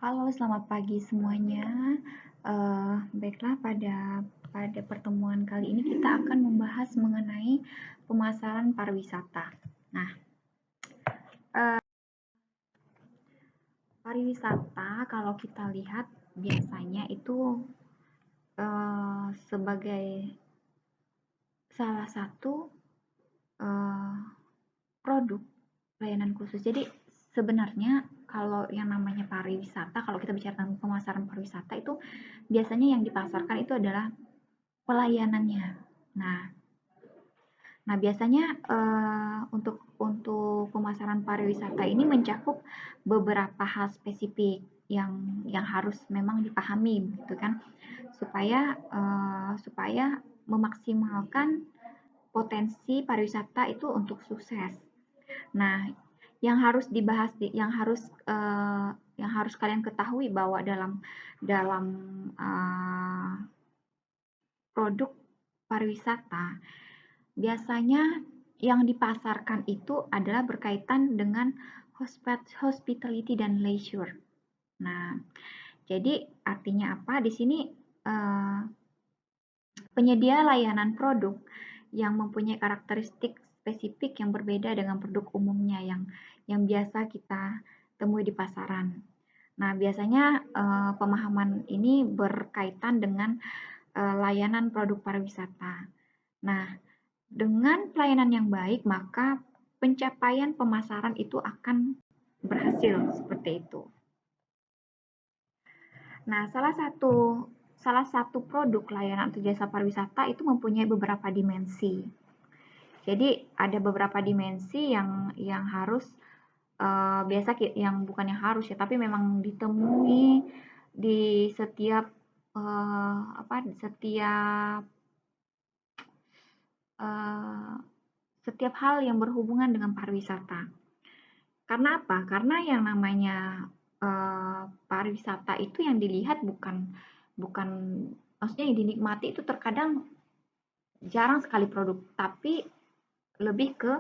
Halo, selamat pagi semuanya. Baiklah, pada pertemuan kali ini kita akan membahas mengenai pemasaran pariwisata. Nah, pariwisata kalau kita lihat biasanya itu sebagai salah satu eh, produk layanan khusus. Jadi sebenarnya kalau yang namanya pariwisata, kalau kita bicara tentang pemasaran pariwisata itu biasanya yang dipasarkan itu adalah pelayanannya. Nah, biasanya untuk pemasaran pariwisata ini mencakup beberapa hal spesifik yang harus memang dipahami, gitu kan, supaya memaksimalkan potensi pariwisata itu untuk sukses. Nah, yang harus dibahas, yang harus kalian ketahui bahwa dalam produk pariwisata biasanya yang dipasarkan itu adalah berkaitan dengan hospitality dan leisure. Nah, jadi artinya apa? Di sini penyedia layanan produk yang mempunyai karakteristik spesifik yang berbeda dengan produk umumnya yang biasa kita temui di pasaran. Nah, biasanya pemahaman ini berkaitan dengan layanan produk pariwisata. Nah, dengan pelayanan yang baik, maka pencapaian pemasaran itu akan berhasil seperti itu. Nah, salah satu produk layanan atau jasa pariwisata itu mempunyai beberapa dimensi. Jadi ada beberapa dimensi yang harus biasa yang bukan yang harus ya, tapi memang ditemui di setiap setiap hal yang berhubungan dengan pariwisata. Karena apa? Karena yang namanya pariwisata itu yang dilihat bukan bukan maksudnya yang dinikmati itu terkadang jarang sekali produk, tapi lebih ke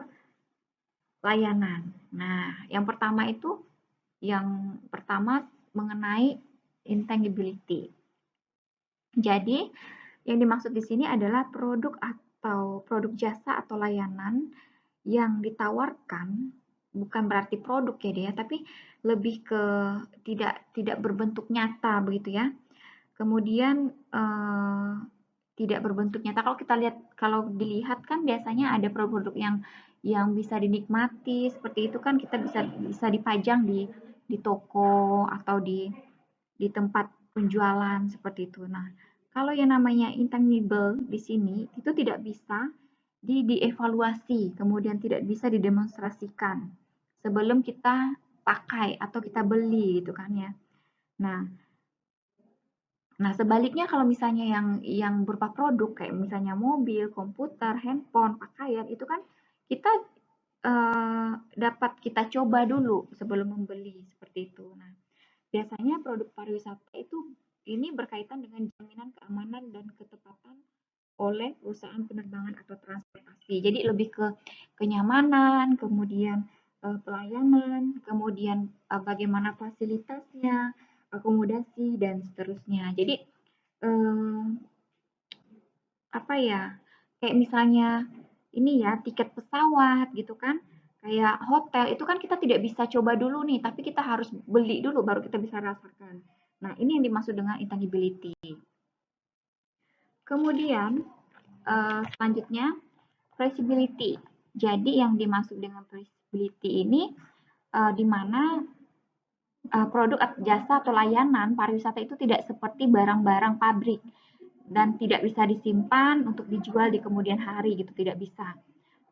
layanan. Nah, yang pertama mengenai intangibility. Jadi, yang dimaksud di sini adalah produk atau produk jasa atau layanan yang ditawarkan bukan berarti produk ya dia, tapi lebih ke tidak berbentuk nyata begitu ya. Kemudian tidak berbentuk nyata. Kalau dilihat kan biasanya ada produk-produk yang bisa dinikmati seperti itu kan, kita bisa dipajang di toko atau di tempat penjualan seperti itu. Nah, kalau yang namanya intangible di sini itu tidak bisa dievaluasi, kemudian tidak bisa didemonstrasikan sebelum kita pakai atau kita beli gitu kan ya. Nah, sebaliknya kalau misalnya yang berupa produk kayak misalnya mobil, komputer, handphone, pakaian itu kan kita dapat kita coba dulu sebelum membeli seperti itu. Nah, biasanya produk pariwisata itu ini berkaitan dengan jaminan keamanan dan ketepatan oleh perusahaan penerbangan atau transportasi. Jadi lebih ke kenyamanan, kemudian pelayanan, kemudian bagaimana fasilitasnya, akomodasi dan seterusnya. Jadi apa ya? Kayak misalnya ini ya, tiket pesawat gitu kan, kayak hotel itu kan kita tidak bisa coba dulu nih, tapi kita harus beli dulu baru kita bisa rasakan. Nah, ini yang dimaksud dengan intangibility. Kemudian selanjutnya traceability. Jadi yang dimaksud dengan traceability ini di mana produk jasa atau layanan pariwisata itu tidak seperti barang-barang pabrik dan tidak bisa disimpan untuk dijual di kemudian hari gitu, tidak bisa.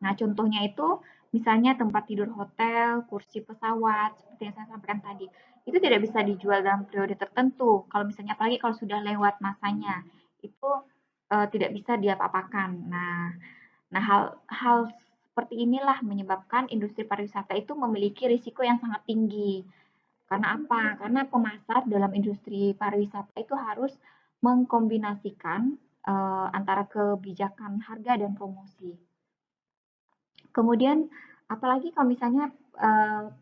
Nah, contohnya itu misalnya tempat tidur hotel, kursi pesawat, seperti yang saya sampaikan tadi. Itu tidak bisa dijual dalam periode tertentu. Kalau misalnya apalagi kalau sudah lewat masanya, itu tidak bisa diapa-apakan. Nah, hal seperti inilah menyebabkan industri pariwisata itu memiliki risiko yang sangat tinggi. Karena apa? Karena pemasar dalam industri pariwisata itu harus mengkombinasikan antara kebijakan harga dan promosi. Kemudian apalagi kalau misalnya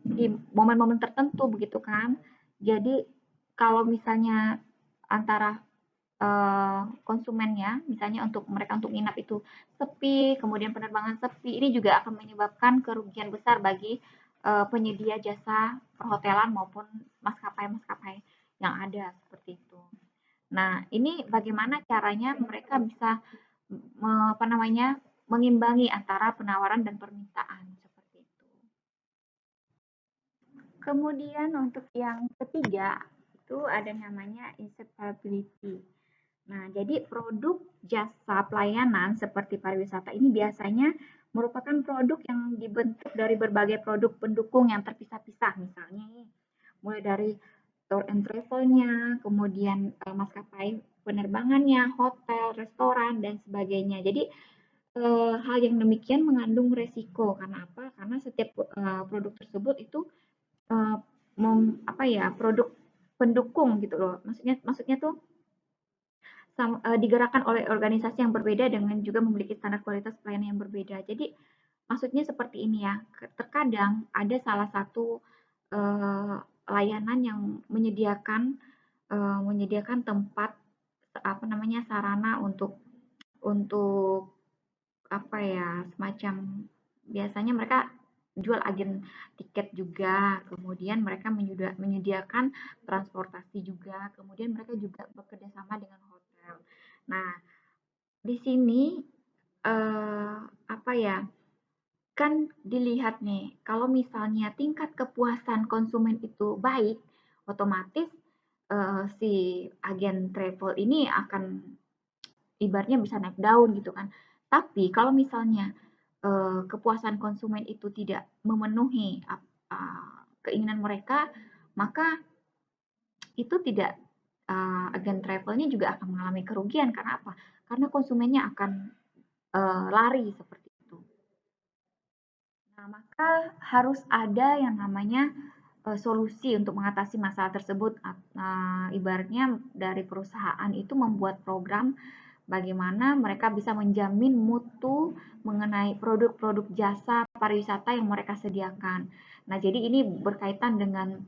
di momen-momen tertentu begitu kan. Jadi kalau misalnya antara konsumennya, misalnya untuk mereka untuk nginap itu sepi, kemudian penerbangan sepi, ini juga akan menyebabkan kerugian besar bagi penyedia jasa perhotelan maupun maskapai-maskapai yang ada seperti itu. Nah, ini bagaimana caranya mereka bisa apa namanya mengimbangi antara penawaran dan permintaan seperti itu. Kemudian untuk yang ketiga itu ada namanya inseparability. Nah, jadi produk jasa pelayanan seperti pariwisata ini biasanya merupakan produk yang dibentuk dari berbagai produk pendukung yang terpisah-pisah, misalnya mulai dari tour and travel-nya, kemudian maskapai penerbangannya, hotel, restoran, dan sebagainya. Jadi hal yang demikian mengandung resiko. Karena apa? Karena setiap produk tersebut itu apa ya, produk pendukung gitu loh. Maksudnya tuh digerakkan oleh organisasi yang berbeda dengan juga memiliki standar kualitas pelayanan yang berbeda. Jadi maksudnya seperti ini ya, terkadang ada salah satu layanan yang menyediakan tempat apa namanya sarana untuk apa ya semacam biasanya mereka jual agen tiket juga, kemudian mereka menyediakan transportasi juga, kemudian mereka juga bekerja sama dengan hotel. Nah, di sini apa ya? Kan dilihat nih, kalau misalnya tingkat kepuasan konsumen itu baik, otomatis si agen travel ini akan ibaratnya bisa naik daun gitu kan. Tapi kalau misalnya kepuasan konsumen itu tidak memenuhi keinginan mereka, maka itu tidak agen travelnya juga akan mengalami kerugian karena apa? Karena konsumennya akan lari seperti itu. Nah, maka harus ada yang namanya solusi untuk mengatasi masalah tersebut. Ibaratnya dari perusahaan itu membuat program bagaimana mereka bisa menjamin mutu mengenai produk-produk jasa pariwisata yang mereka sediakan. Nah, jadi ini berkaitan dengan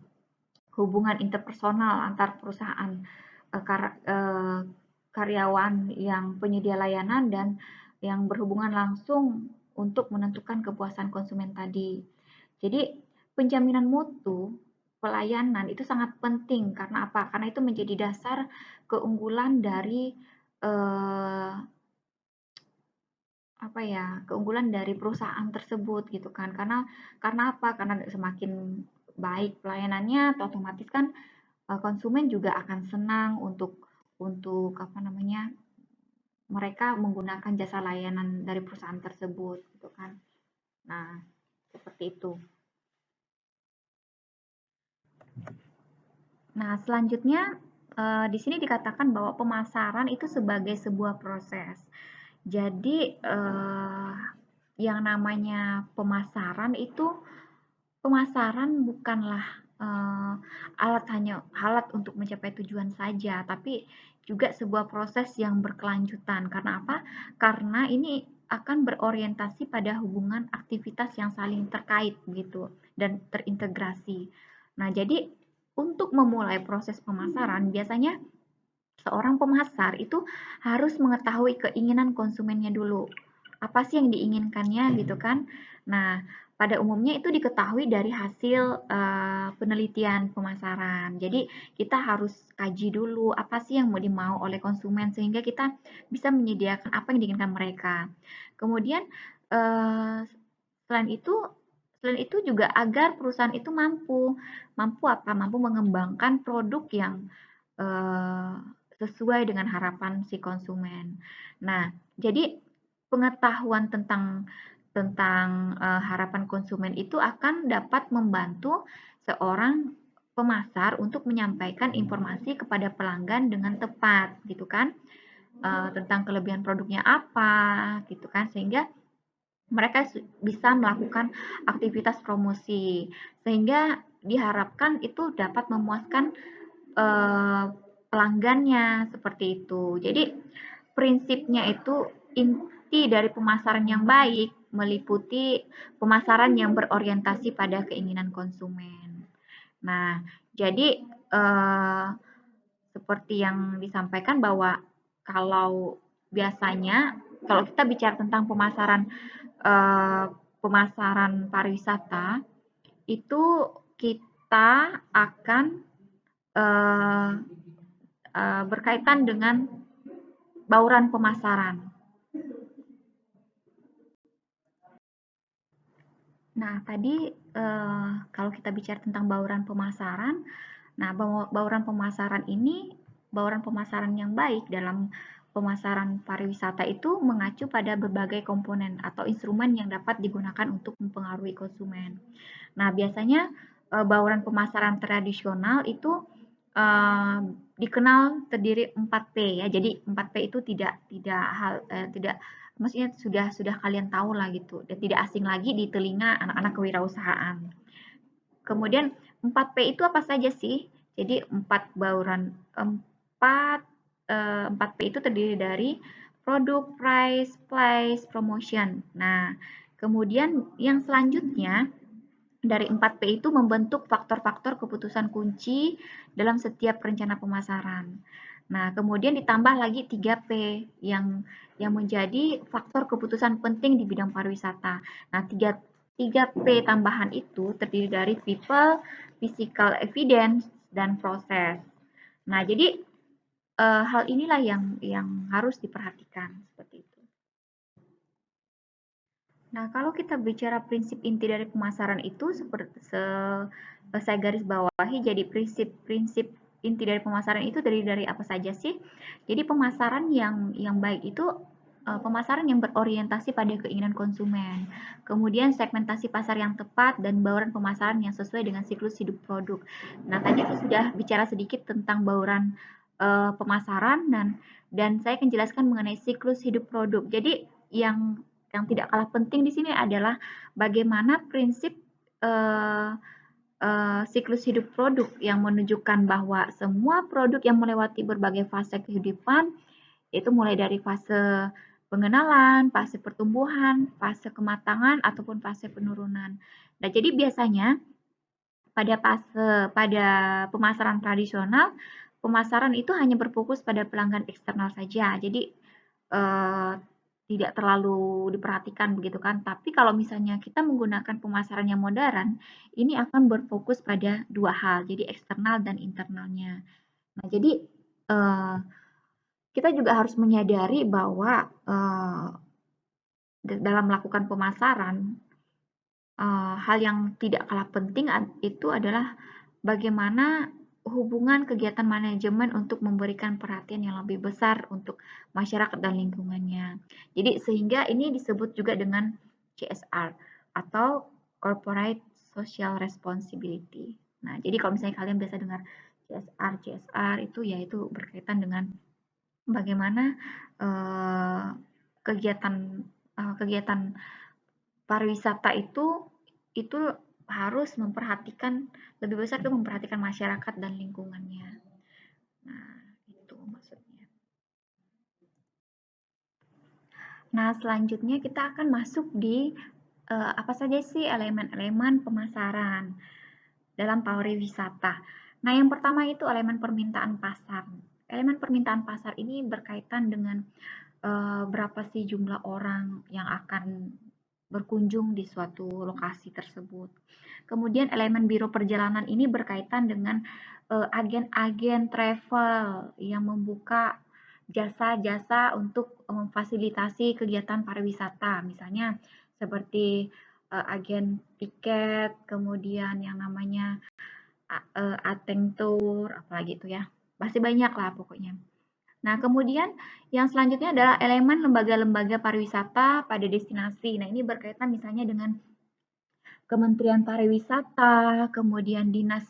hubungan interpersonal antar perusahaan karyawan yang penyedia layanan dan yang berhubungan langsung untuk menentukan kepuasan konsumen tadi. Jadi penjaminan mutu pelayanan itu sangat penting karena apa? Karena itu menjadi dasar keunggulan dari apa ya keunggulan dari perusahaan tersebut gitu kan karena apa karena semakin baik pelayanannya otomatis kan konsumen juga akan senang untuk apa namanya mereka menggunakan jasa layanan dari perusahaan tersebut gitu kan. Nah, seperti itu. Nah, selanjutnya di sini dikatakan bahwa pemasaran itu sebagai sebuah proses. Jadi yang namanya pemasaran bukanlah alat untuk mencapai tujuan saja, tapi juga sebuah proses yang berkelanjutan. Karena apa? Karena ini akan berorientasi pada hubungan aktivitas yang saling terkait gitu dan terintegrasi. Nah, jadi untuk memulai proses pemasaran biasanya seorang pemasar itu harus mengetahui keinginan konsumennya dulu. Apa sih yang diinginkannya gitu kan? Nah, pada umumnya itu diketahui dari hasil penelitian pemasaran. Jadi kita harus kaji dulu apa sih yang mau dimau oleh konsumen sehingga kita bisa menyediakan apa yang diinginkan mereka. Kemudian selain itu juga agar perusahaan itu mampu apa? Mampu mengembangkan produk yang sesuai dengan harapan si konsumen. Nah, jadi pengetahuan tentang harapan konsumen itu akan dapat membantu seorang pemasar untuk menyampaikan informasi kepada pelanggan dengan tepat, gitu kan? Tentang kelebihan produknya apa, gitu kan? Sehingga mereka bisa melakukan aktivitas promosi, sehingga diharapkan itu dapat memuaskan pelanggannya seperti itu. Jadi prinsipnya itu inti dari pemasaran yang baik meliputi pemasaran yang berorientasi pada keinginan konsumen. Nah, jadi seperti yang disampaikan bahwa kalau biasanya kalau kita bicara tentang pemasaran pariwisata itu kita akan berkaitan dengan bauran pemasaran. Nah, tadi kalau kita bicara tentang bauran pemasaran, nah bauran pemasaran ini, bauran pemasaran yang baik dalam pemasaran pariwisata itu mengacu pada berbagai komponen atau instrumen yang dapat digunakan untuk mempengaruhi konsumen. Nah, biasanya bauran pemasaran tradisional itu dikenal terdiri 4P ya. Jadi 4P itu tidak maksudnya sudah kalian tahu lah gitu dan tidak asing lagi di telinga anak-anak kewirausahaan. Kemudian 4P itu apa saja sih? Jadi 4P itu terdiri dari produk, price, place, promotion. Nah, kemudian yang selanjutnya dari 4P itu membentuk faktor-faktor keputusan kunci dalam setiap rencana pemasaran. Nah, kemudian ditambah lagi 3P yang menjadi faktor keputusan penting di bidang pariwisata. Nah, 3P tambahan itu terdiri dari people, physical evidence, dan proses. Nah, jadi hal inilah yang harus diperhatikan seperti itu. Nah, kalau kita bicara prinsip inti dari pemasaran itu seperti saya garis bawahi, jadi prinsip inti dari pemasaran itu dari apa saja sih? Jadi pemasaran yang baik itu pemasaran yang berorientasi pada keinginan konsumen, kemudian segmentasi pasar yang tepat dan bauran pemasaran yang sesuai dengan siklus hidup produk. Nah, tadi saya sudah bicara sedikit tentang bauran pemasaran dan saya akan jelaskan mengenai siklus hidup produk. Jadi yang tidak kalah penting di sini adalah bagaimana prinsip siklus hidup produk yang menunjukkan bahwa semua produk yang melewati berbagai fase kehidupan, yaitu mulai dari fase pengenalan, fase pertumbuhan, fase kematangan, ataupun fase penurunan. Nah, jadi biasanya pada pemasaran tradisional, pemasaran itu hanya berfokus pada pelanggan eksternal saja. Jadi tidak terlalu diperhatikan begitu kan. Tapi kalau misalnya kita menggunakan pemasaran yang modern, ini akan berfokus pada dua hal, jadi eksternal dan internalnya. Nah, jadi kita juga harus menyadari bahwa dalam melakukan pemasaran, hal yang tidak kalah penting itu adalah bagaimana hubungan kegiatan manajemen untuk memberikan perhatian yang lebih besar untuk masyarakat dan lingkungannya. Jadi sehingga ini disebut juga dengan CSR atau Corporate Social Responsibility. Nah, jadi kalau misalnya kalian biasa dengar CSR itu yaitu berkaitan dengan bagaimana kegiatan pariwisata itu harus memperhatikan lebih besar itu memperhatikan masyarakat dan lingkungannya. Nah, itu maksudnya. Nah, selanjutnya kita akan masuk di apa saja sih elemen-elemen pemasaran dalam pariwisata. Nah, yang pertama itu elemen permintaan pasar. Elemen permintaan pasar ini berkaitan dengan berapa sih jumlah orang yang akan berkunjung di suatu lokasi tersebut. Kemudian elemen biro perjalanan ini berkaitan dengan agen-agen travel yang membuka jasa-jasa untuk memfasilitasi kegiatan pariwisata, misalnya seperti agen tiket, kemudian yang namanya Ateng Tour, apalagi itu ya, masih banyak lah pokoknya. Nah, kemudian yang selanjutnya adalah elemen lembaga-lembaga pariwisata pada destinasi. Nah, ini berkaitan misalnya dengan Kementerian Pariwisata, kemudian Dinas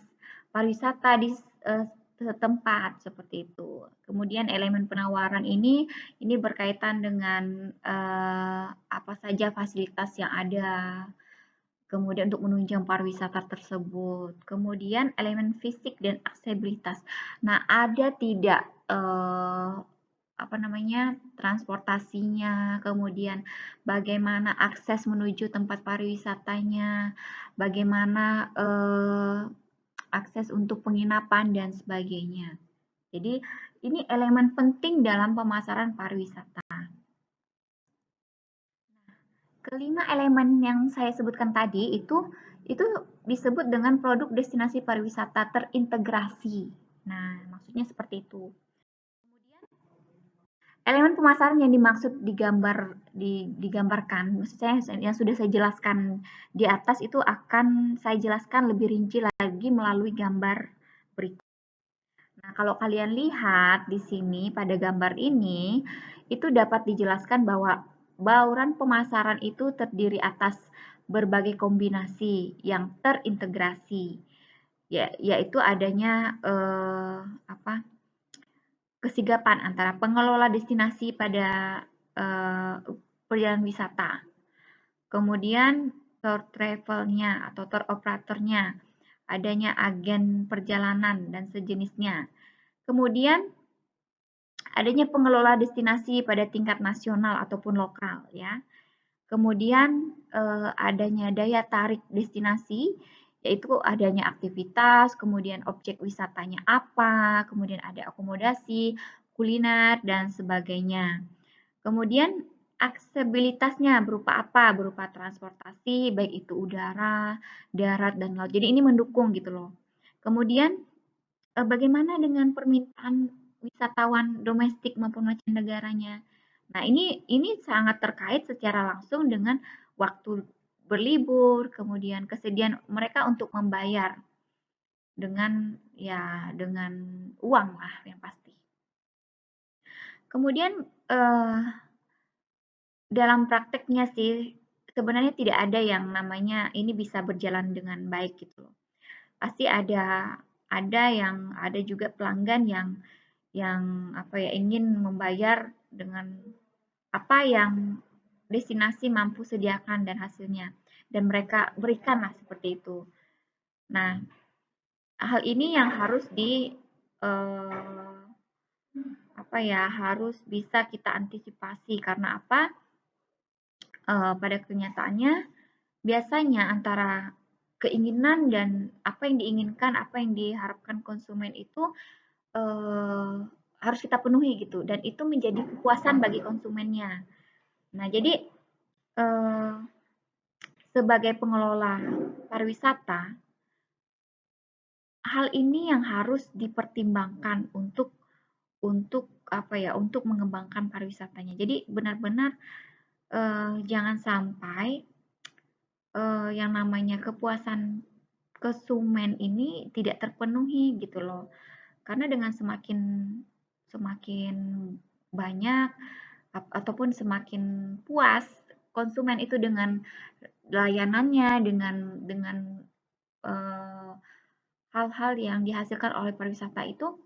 Pariwisata di setempat seperti itu. Kemudian elemen penawaran ini berkaitan dengan apa saja fasilitas yang ada. Kemudian untuk menunjang pariwisata tersebut. Kemudian elemen fisik dan aksesibilitas. Nah, ada tidak transportasinya, kemudian bagaimana akses menuju tempat pariwisatanya, bagaimana akses untuk penginapan, dan sebagainya. Jadi, ini elemen penting dalam pemasaran pariwisata. Kelima elemen yang saya sebutkan tadi itu disebut dengan produk destinasi pariwisata terintegrasi. Nah, maksudnya seperti itu. Kemudian, elemen pemasaran yang dimaksud digambarkan, maksudnya yang sudah saya jelaskan di atas itu akan saya jelaskan lebih rinci lagi melalui gambar berikut. Nah, kalau kalian lihat di sini pada gambar ini, itu dapat dijelaskan bahwa bauran pemasaran itu terdiri atas berbagai kombinasi yang terintegrasi, yaitu adanya kesigapan antara pengelola destinasi pada perjalanan wisata, kemudian tour travelnya atau tour operatornya, adanya agen perjalanan dan sejenisnya. Kemudian adanya pengelola destinasi pada tingkat nasional ataupun lokal ya. Kemudian adanya daya tarik destinasi, yaitu adanya aktivitas, kemudian objek wisatanya apa, kemudian ada akomodasi, kuliner, dan sebagainya. Kemudian aksesibilitasnya berupa apa? Berupa transportasi, baik itu udara, darat, dan laut. Jadi ini mendukung gitu loh. Kemudian bagaimana dengan permintaan wisatawan domestik maupun mancanegaranya? Nah, ini sangat terkait secara langsung dengan waktu berlibur, kemudian kesediaan mereka untuk membayar dengan uang lah yang pasti. Kemudian dalam prakteknya sih sebenarnya tidak ada yang namanya ini bisa berjalan dengan baik gitu loh. Pasti ada juga pelanggan yang ingin membayar dengan apa yang destinasi mampu sediakan dan hasilnya, dan mereka berikanlah seperti itu. Nah, hal ini yang harus harus bisa kita antisipasi karena apa? Pada kenyataannya biasanya antara keinginan dan apa yang diinginkan, apa yang diharapkan konsumen itu harus kita penuhi gitu, dan itu menjadi kepuasan bagi konsumennya. Nah, jadi sebagai pengelola pariwisata, hal ini yang harus dipertimbangkan untuk mengembangkan pariwisatanya. Jadi benar-benar jangan sampai yang namanya kepuasan konsumen ini tidak terpenuhi gitu loh. Karena dengan semakin banyak ataupun semakin puas konsumen itu dengan layanannya, dengan hal-hal yang dihasilkan oleh pariwisata itu,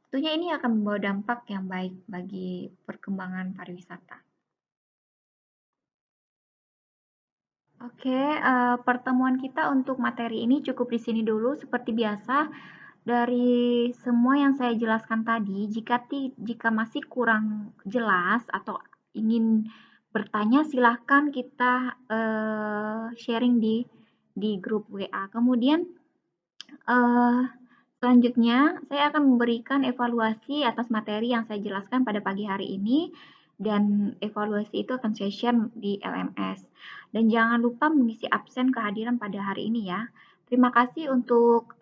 tentunya ini akan membawa dampak yang baik bagi perkembangan pariwisata. Oke, pertemuan kita untuk materi ini cukup di sini dulu. Seperti biasa, dari semua yang saya jelaskan tadi, jika masih kurang jelas atau ingin bertanya, silahkan kita sharing di grup WA. Kemudian selanjutnya, saya akan memberikan evaluasi atas materi yang saya jelaskan pada pagi hari ini, dan evaluasi itu akan saya share di LMS. Dan jangan lupa mengisi absen kehadiran pada hari ini ya. Terima kasih untuk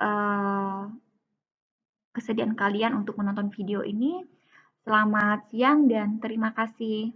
kesediaan kalian untuk menonton video ini. Selamat siang dan terima kasih.